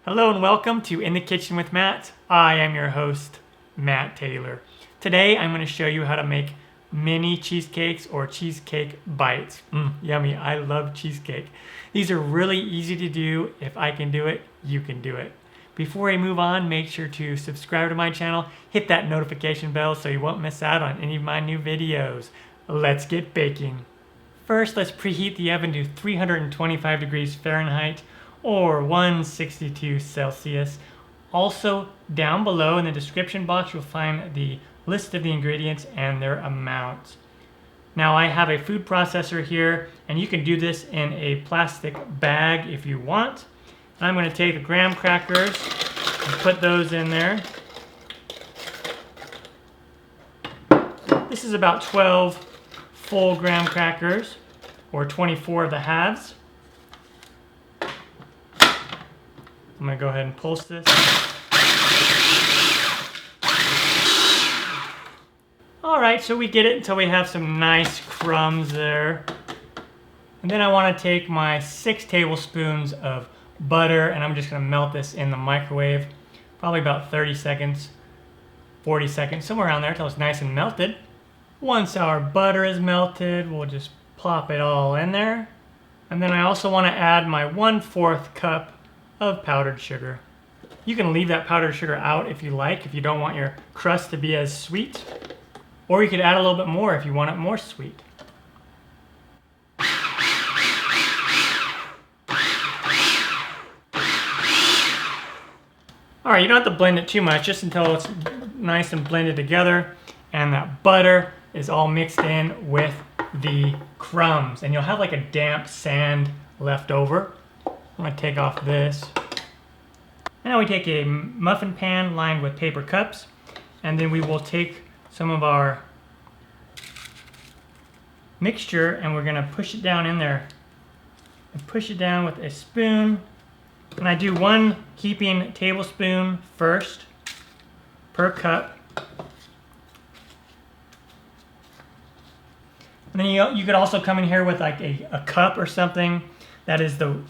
Hello and welcome to In the Kitchen with Matt. I am your host, Matt Taylor. Today I'm going to show you how to make mini cheesecakes or cheesecake bites. Yummy, I love cheesecake. These are really easy to do. If I can do it, you can do it. Before I move on, make sure to subscribe to my channel, hit that notification bell so you won't miss out on any of my new videos. Let's get baking. First, let's preheat the oven to 325 degrees Fahrenheit or 162 Celsius. Also, down below in the description box, you'll find the list of the ingredients and their amounts. Now, I have a food processor here, and you can do this in a plastic bag if you want. I'm going to take the graham crackers and put those in there. This is about 12 full graham crackers, or 24 of the halves. I'm going to go ahead and pulse this. Alright, so we get it until we have some nice crumbs there. And then I want to take my 6 tablespoons of butter, and I'm just going to melt this in the microwave. Probably about 30 seconds, 40 seconds, somewhere around there until it's nice and melted. Once our butter is melted, we'll just plop it all in there. And then I also want to add my 1/4 cup of powdered sugar. You can leave that powdered sugar out if you like, if you don't want your crust to be as sweet. Or you could add a little bit more if you want it more sweet. Alright, you don't have to blend it too much, just until it's nice and blended together and that butter is all mixed in with the crumbs. And you'll have like a damp sand left over. I'm going to take off this. Now we take a muffin pan lined with paper cups, and then we will take some of our mixture and we're going to push it down in there. And push it down with a spoon. And I do 1 heaping tablespoon first per cup. And then you could also come in here with like a cup or something that is the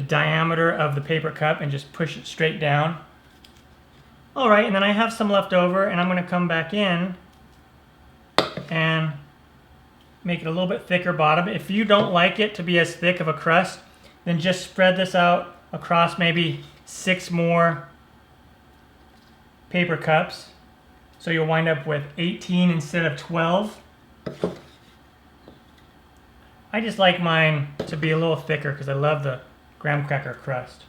diameter of the paper cup and just push it straight down. Alright, and then I have some left over, and I'm going to come back in and make it a little bit thicker bottom. If you don't like it to be as thick of a crust, then just spread this out across maybe 6 more paper cups. So you'll wind up with 18 instead of 12. I just like mine to be a little thicker because I love the graham cracker crust.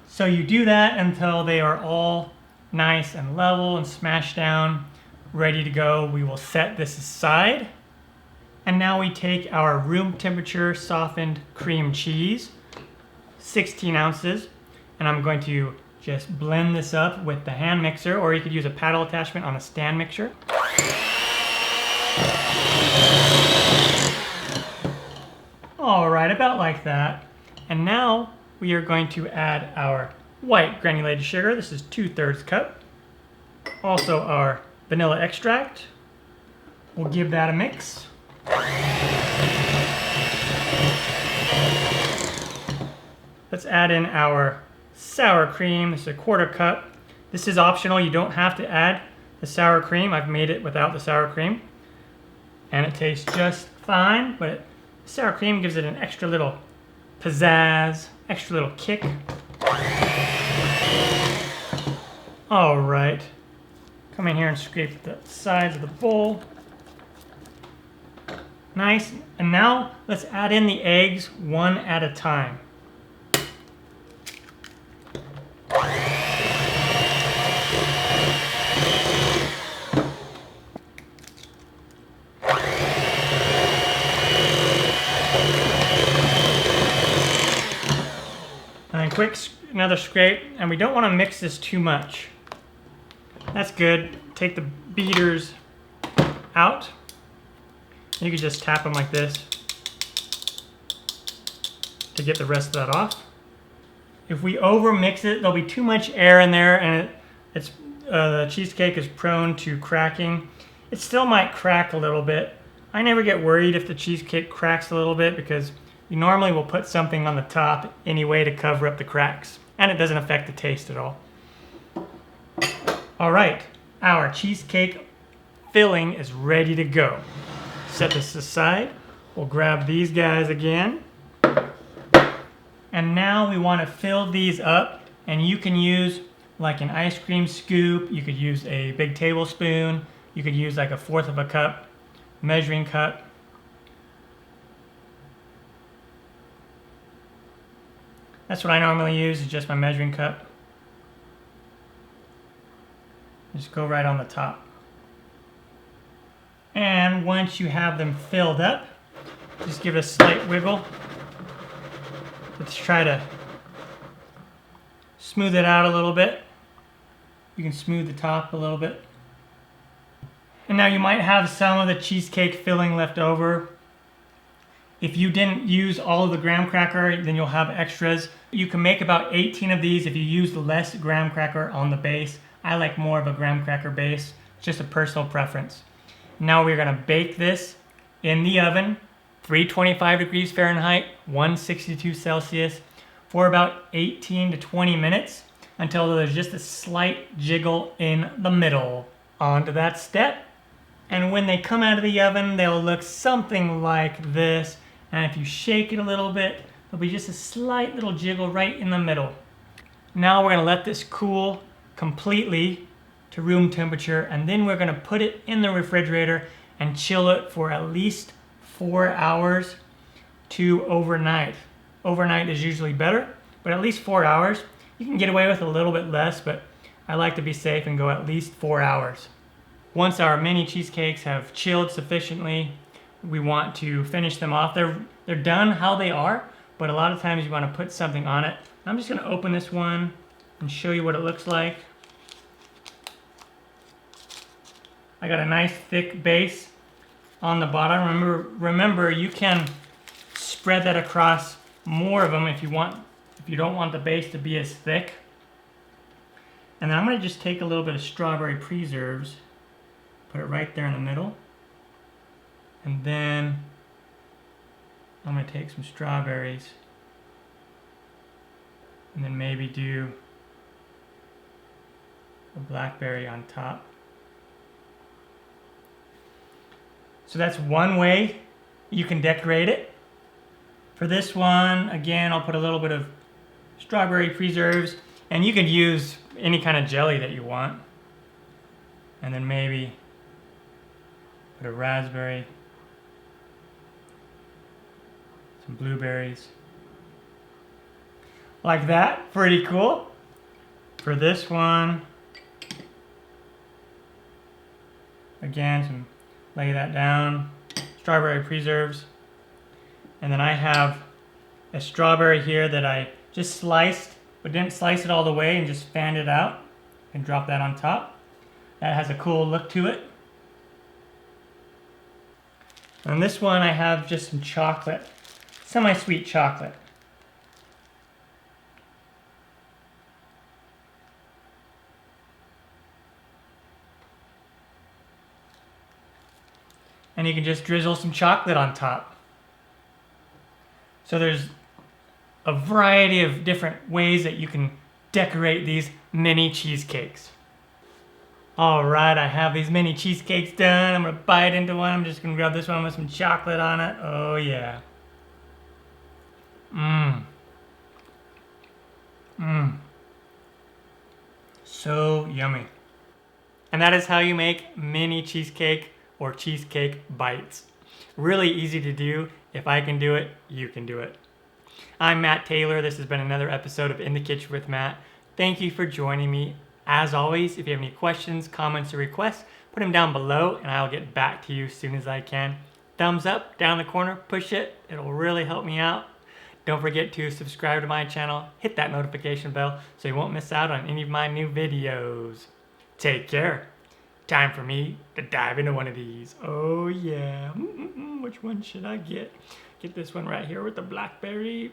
So you do that until they are all nice and level and smashed down, ready to go. We will set this aside. And now we take our room temperature softened cream cheese, 16 ounces, and I'm going to just blend this up with the hand mixer, or you could use a paddle attachment on a stand mixer. All right, about like that. And now we are going to add our white granulated sugar. This is 2/3 cup. Also our vanilla extract. We'll give that a mix. Let's add in our sour cream. This is a 1/4 cup. This is optional. You don't have to add the sour cream. I've made it without the sour cream. And it tastes just fine, but sour cream gives it an extra little pizzazz, extra little kick. All right, come in here and scrape the sides of the bowl. Nice, and now let's add in the eggs one at a time. And then another scrape, and we don't want to mix this too much. That's good. Take the beaters out. You can just tap them like this to get the rest of that off. If we over mix it, there'll be too much air in there, and the cheesecake is prone to cracking. It still might crack a little bit. I never get worried if the cheesecake cracks a little bit because you normally will put something on the top anyway to cover up the cracks. and it doesn't affect the taste at all. All right, our cheesecake filling is ready to go. Set this aside. We'll grab these guys again. And now we want to fill these up, and you can use like an ice cream scoop. You could use a big tablespoon. You could use like a 1/4 of a cup measuring cup. That's what I normally use, is just my measuring cup. Just go right on the top. And once you have them filled up, just give it a slight wiggle. Let's try to smooth it out a little bit. You can smooth the top a little bit. And now you might have some of the cheesecake filling left over. If you didn't use all of the graham cracker, then you'll have extras. You can make about 18 of these if you use less graham cracker on the base. I like more of a graham cracker base. It's just a personal preference. Now we're gonna bake this in the oven, 325 degrees Fahrenheit, 162 Celsius, for about 18 to 20 minutes until there's just a slight jiggle in the middle. On to that step. And when they come out of the oven, they'll look something like this. And if you shake it a little bit, there'll be just a slight little jiggle right in the middle. Now we're gonna let this cool completely to room temperature, and then we're gonna put it in the refrigerator and chill it for at least 4 hours to overnight. Overnight is usually better, but at least 4 hours. You can get away with a little bit less, but I like to be safe and go at least 4 hours. Once our mini cheesecakes have chilled sufficiently, we want to finish them off. They're done how they are, but a lot of times you want to put something on it. I'm just going to open this one and show you what it looks like. I got a nice thick base on the bottom. Remember, you can spread that across more of them if you don't want the base to be as thick. And then I'm going to just take a little bit of strawberry preserves, put it right there in the middle. And then I'm going to take some strawberries and then maybe do a blackberry on top. So that's one way you can decorate it. For this one, again, I'll put a little bit of strawberry preserves, and you can use any kind of jelly that you want. And then maybe put a raspberry, some blueberries. Like that, pretty cool. For this one, again, lay that down, strawberry preserves. And then I have a strawberry here that I just sliced, but didn't slice it all the way and just fanned it out and drop that on top. That has a cool look to it. On this one I have just some chocolate, semi-sweet chocolate. And you can just drizzle some chocolate on top. So there's a variety of different ways that you can decorate these mini cheesecakes. All right, I have these mini cheesecakes done. I'm gonna bite into one. I'm just gonna grab this one with some chocolate on it. Oh yeah. So yummy. And that is how you make mini cheesecake or cheesecake bites. Really easy to do. If I can do it, you can do it. I'm Matt Taylor. This has been another episode of In the Kitchen with Matt. Thank you for joining me. As always, if you have any questions, comments, or requests, put them down below and I'll get back to you as soon as I can. Thumbs up down the corner, push it. It'll really help me out. Don't forget to subscribe to my channel, hit that notification bell so you won't miss out on any of my new videos. Take care. Time for me to dive into one of these. Oh yeah. Which one should I get? Get this one right here with the blackberry.